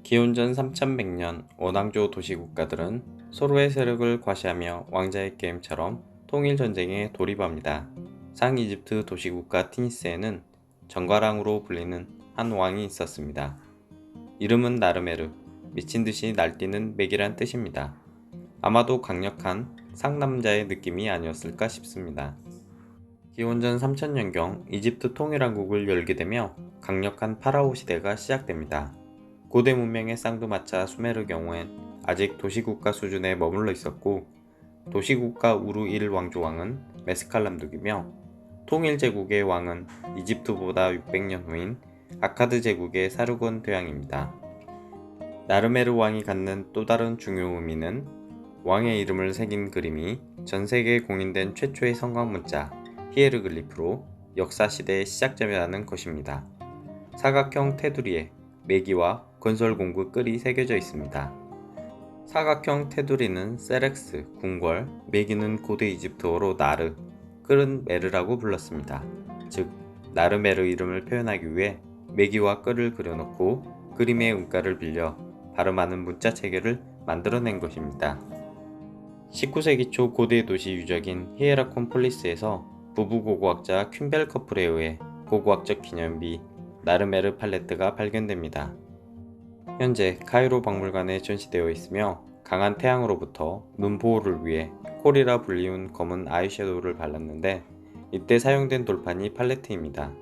기원전 3100년 원왕조 도시국가들은 서로의 세력을 과시하며 왕자의 게임처럼 통일전쟁에 돌입합니다. 상이집트 도시국가 티니스에는 정가랑으로 불리는 한 왕이 있었습니다. 이름은 나르메르, 미친듯이 날뛰는 맥이란 뜻입니다. 아마도 강력한 상남자의 느낌이 아니었을까 싶습니다. 기원전 3000년경 이집트 통일왕국을 열게 되며 강력한 파라오 시대가 시작됩니다. 고대 문명의 쌍두마차 수메르 경우엔 아직 도시국가 수준에 머물러 있었고, 도시국가 우루 1 왕조왕은 메스칼람둑이며 통일제국의 왕은 이집트보다 600년 후인 아카드 제국의 사르곤 대왕입니다. 나르메르 왕이 갖는 또 다른 중요 의미는 왕의 이름을 새긴 그림이 전세계에 공인된 최초의 성곽문자 히에르글리프로 역사시대의 시작점이라는 것입니다. 사각형 테두리에 메기와 건설공구 끌이 새겨져 있습니다. 사각형 테두리는 세렉스, 궁궐, 메기는 고대 이집트어로 나르, 끌은 메르라고 불렀습니다. 즉, 나르메르 이름을 표현하기 위해 메기와 끌을 그려놓고 그림의 음가를 빌려 발음하는 문자 체계를 만들어낸 것입니다. 19세기 초 고대 도시 유적인 히에라콘폴리스에서 부부 고고학자 퀸벨 커플에 의해 고고학적 기념비 나르메르 팔레트가 발견됩니다. 현재 카이로 박물관에 전시되어 있으며 강한 태양으로부터 눈 보호를 위해 콜이라 불리운 검은 아이섀도우를 발랐는데, 이때 사용된 돌판이 팔레트입니다.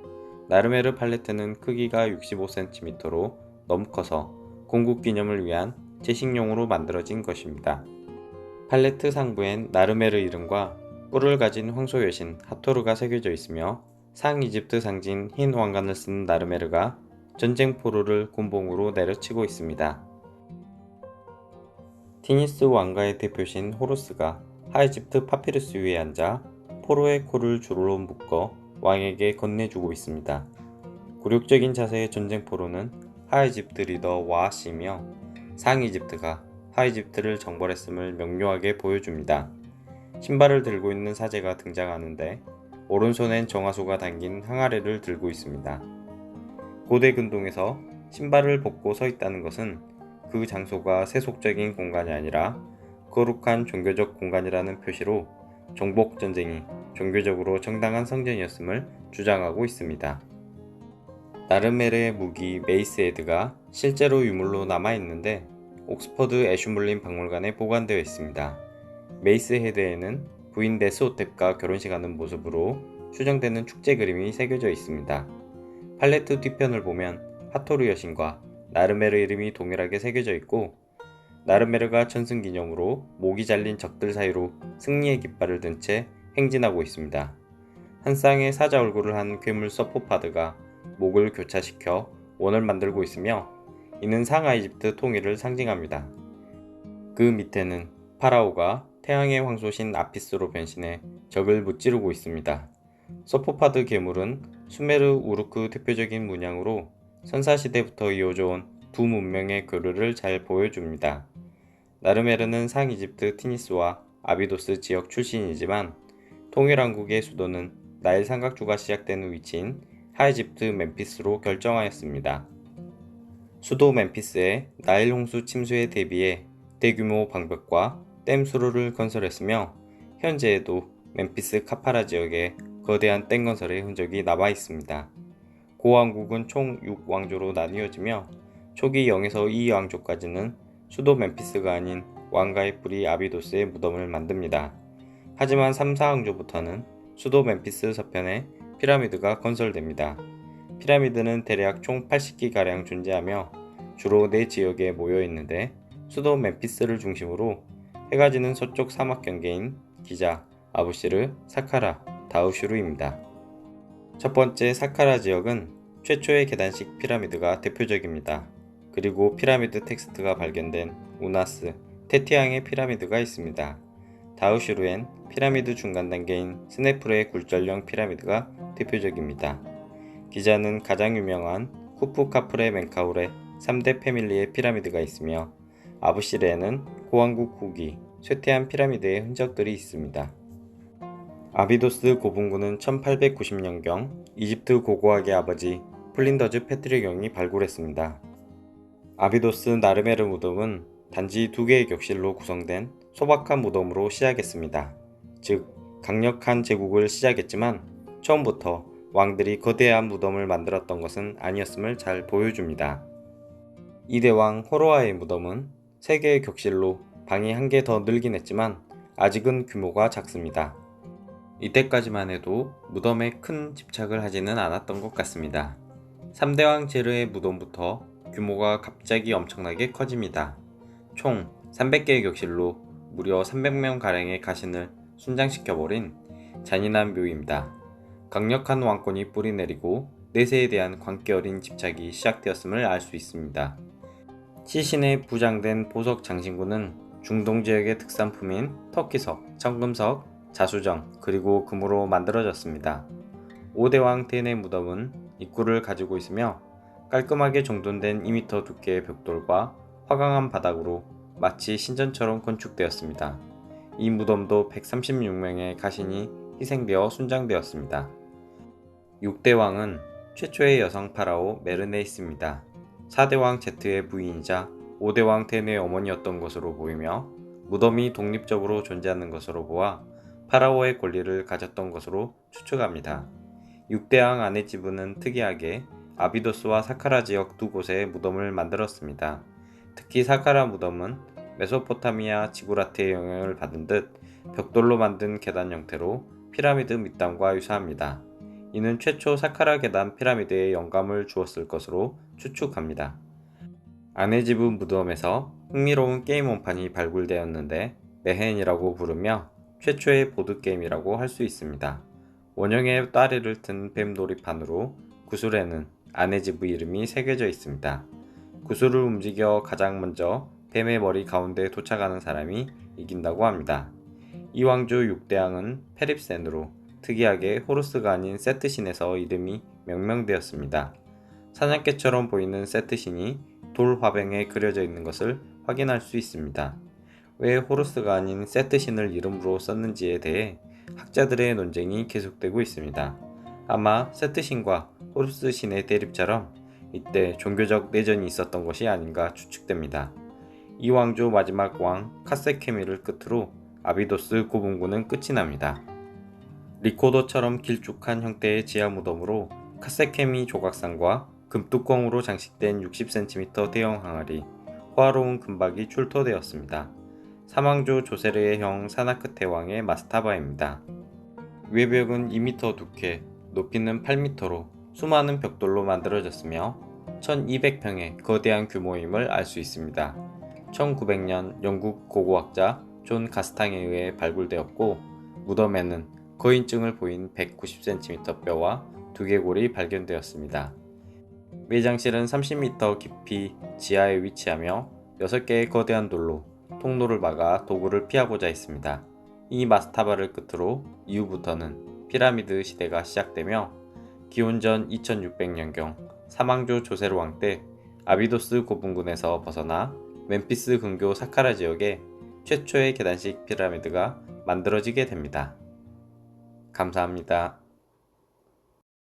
나르메르 팔레트는 크기가 65cm로 너무 커서 건국 기념을 위한 제식용으로 만들어진 것입니다. 팔레트 상부엔 나르메르 이름과 뿔을 가진 황소 여신 하토르가 새겨져 있으며 상이집트 상징 흰 왕관을 쓴 나르메르가 전쟁 포로를 곤봉으로 내려치고 있습니다. 티니스 왕가의 대표신 호루스가 하이집트 파피루스 위에 앉아 포로의 코를 줄로 묶어 왕에게 건네주고 있습니다. 굴욕적인 자세의 전쟁 포로는 하이집트 리더 와하시며 상이집트가 하이집트를 정벌했음을 명료하게 보여줍니다. 신발을 들고 있는 사제가 등장하는데 오른손엔 정화수가 담긴 항아리를 들고 있습니다. 고대 근동에서 신발을 벗고 서 있다는 것은 그 장소가 세속적인 공간이 아니라 거룩한 종교적 공간이라는 표시로 정복 전쟁이 종교적으로 정당한 성전이었음을 주장하고 있습니다. 나르메르의 무기 메이스 헤드가 실제로 유물로 남아있는데 옥스퍼드 애슈물린 박물관에 보관되어 있습니다. 메이스 헤드에는 부인 네스호텝과 결혼식하는 모습으로 추정되는 축제 그림이 새겨져 있습니다. 팔레트 뒤편을 보면 하토르 여신과 나르메르 이름이 동일하게 새겨져 있고, 나르메르가 전승기념으로 목이 잘린 적들 사이로 승리의 깃발을 든 채 행진하고 있습니다. 한 쌍의 사자 얼굴을 한 괴물 서포파드가 목을 교차시켜 원을 만들고 있으며, 이는 상하 이집트 통일을 상징합니다. 그 밑에는 파라오가 태양의 황소신 아피스로 변신해 적을 무찌르고 있습니다. 서포파드 괴물은 수메르 우르크 대표적인 문양으로 선사시대부터 이어져 온 두 문명의 교류를 잘 보여줍니다. 나르메르는 상이집트 티니스와 아비도스 지역 출신이지만 통일왕국의 수도는 나일 삼각주가 시작되는 위치인 하이집트 멤피스로 결정하였습니다. 수도 멤피스에 나일 홍수 침수에 대비해 대규모 방벽과 댐 수로를 건설했으며, 현재에도 멤피스 카파라 지역에 거대한 댐 건설의 흔적이 남아 있습니다. 고왕국은 총 6왕조로 나뉘어지며 초기 0에서 2왕조까지는 수도 멤피스가 아닌 왕가의 뿌리 아비도스의 무덤을 만듭니다. 하지만 3, 4왕조부터는 수도 멤피스 서편에 피라미드가 건설됩니다. 피라미드는 대략 총 80기가량 존재하며 주로 4지역에 모여 있는데, 수도 멤피스를 중심으로 해가 지는 서쪽 사막 경계인 기자, 아부시르, 사카라, 다우슈르입니다. 첫 번째 사카라 지역은 최초의 계단식 피라미드가 대표적입니다. 그리고 피라미드 텍스트가 발견된 우나스, 테티앙의 피라미드가 있습니다. 다우슈르엔 피라미드 중간 단계인 스네프르의 굴절형 피라미드가 대표적입니다. 기자는 가장 유명한 쿠프카프레 멘카울의 3대 패밀리의 피라미드가 있으며, 아부시르에는 고왕국 후기 쇠퇴한 피라미드의 흔적들이 있습니다. 아비도스 고분군은 1890년경 이집트 고고학의 아버지 플린더즈 페트리경이 발굴했습니다. 아비도스 나르메르 무덤은 단지 두 개의 격실로 구성된 소박한 무덤으로 시작했습니다. 즉, 강력한 제국을 시작했지만 처음부터 왕들이 거대한 무덤을 만들었던 것은 아니었음을 잘 보여줍니다. 이대왕 호로아의 무덤은 세 개의 격실로 방이 한 개 더 늘긴 했지만 아직은 규모가 작습니다. 이때까지만 해도 무덤에 큰 집착을 하지는 않았던 것 같습니다. 3대왕 제르의 무덤부터 규모가 갑자기 엄청나게 커집니다. 총 300개의 격실로 무려 300명가량의 가신을 순장시켜버린 잔인한 묘입니다. 강력한 왕권이 뿌리내리고 내세에 대한 광기 어린 집착이 시작되었음을 알 수 있습니다. 시신에 부장된 보석 장신구는 중동 지역의 특산품인 터키석, 청금석, 자수정, 그리고 금으로 만들어졌습니다. 5대왕 텐의 무덤은 입구를 가지고 있으며 깔끔하게 정돈된 2m 두께의 벽돌과 화강한 바닥으로 마치 신전처럼 건축되었습니다. 이 무덤도 136명의 가신이 희생되어 순장되었습니다. 6대왕은 최초의 여성 파라오 메르네이스입니다. 4대왕 제트의 부인이자 5대왕 텐의 어머니였던 것으로 보이며 무덤이 독립적으로 존재하는 것으로 보아 파라오의 권리를 가졌던 것으로 추측합니다. 6대왕 아네지브는 특이하게 아비도스와 사카라 지역 두 곳에 무덤을 만들었습니다. 특히 사카라 무덤은 메소포타미아 지구라트의 영향을 받은 듯 벽돌로 만든 계단 형태로 피라미드 밑단과 유사합니다. 이는 최초 사카라 계단 피라미드에 영감을 주었을 것으로 추측합니다. 아네지브 무덤에서 흥미로운 게임 원판이 발굴되었는데 메헨이라고 부르며 최초의 보드게임이라고 할 수 있습니다. 원형의 따리를 튼 뱀 놀이판으로 구슬에는 아네지브 이름이 새겨져 있습니다. 구슬을 움직여 가장 먼저 뱀의 머리 가운데에 도착하는 사람이 이긴다고 합니다. 이 왕조 6대왕은 페립센으로 특이하게 호루스가 아닌 세트신에서 이름이 명명되었습니다. 사냥개처럼 보이는 세트신이 돌 화병에 그려져 있는 것을 확인할 수 있습니다. 왜 호루스가 아닌 세트신을 이름으로 썼는지에 대해 학자들의 논쟁이 계속되고 있습니다. 아마 세트신과 호루스신의 대립처럼 이때 종교적 내전이 있었던 것이 아닌가 추측됩니다. 이 왕조 마지막 왕 카세케미를 끝으로 아비도스 고분군은 끝이 납니다. 리코더처럼 길쭉한 형태의 지하 무덤으로 카세케미 조각상과 금뚜껑으로 장식된 60cm 대형 항아리, 호화로운 금박이 출토되었습니다. 사망조 조세르의 형 사나크테 왕의 마스타바입니다. 외벽은 2m 두께, 높이는 8m로 수많은 벽돌로 만들어졌으며 1200평의 거대한 규모임을 알 수 있습니다. 1900년 영국 고고학자 존 가스탕에 의해 발굴되었고 무덤에는 거인증을 보인 190cm 뼈와 두개골이 발견되었습니다. 매장실은 30m 깊이 지하에 위치하며 6개의 거대한 돌로 통로를 막아 도구를 피하고자 했습니다. 이 마스타바를 끝으로 이후부터는 피라미드 시대가 시작되며 기원전 2600년경 사망조 조세르 왕 때 아비도스 고분군에서 벗어나 멤피스 근교 사카라 지역에 최초의 계단식 피라미드가 만들어지게 됩니다. 감사합니다.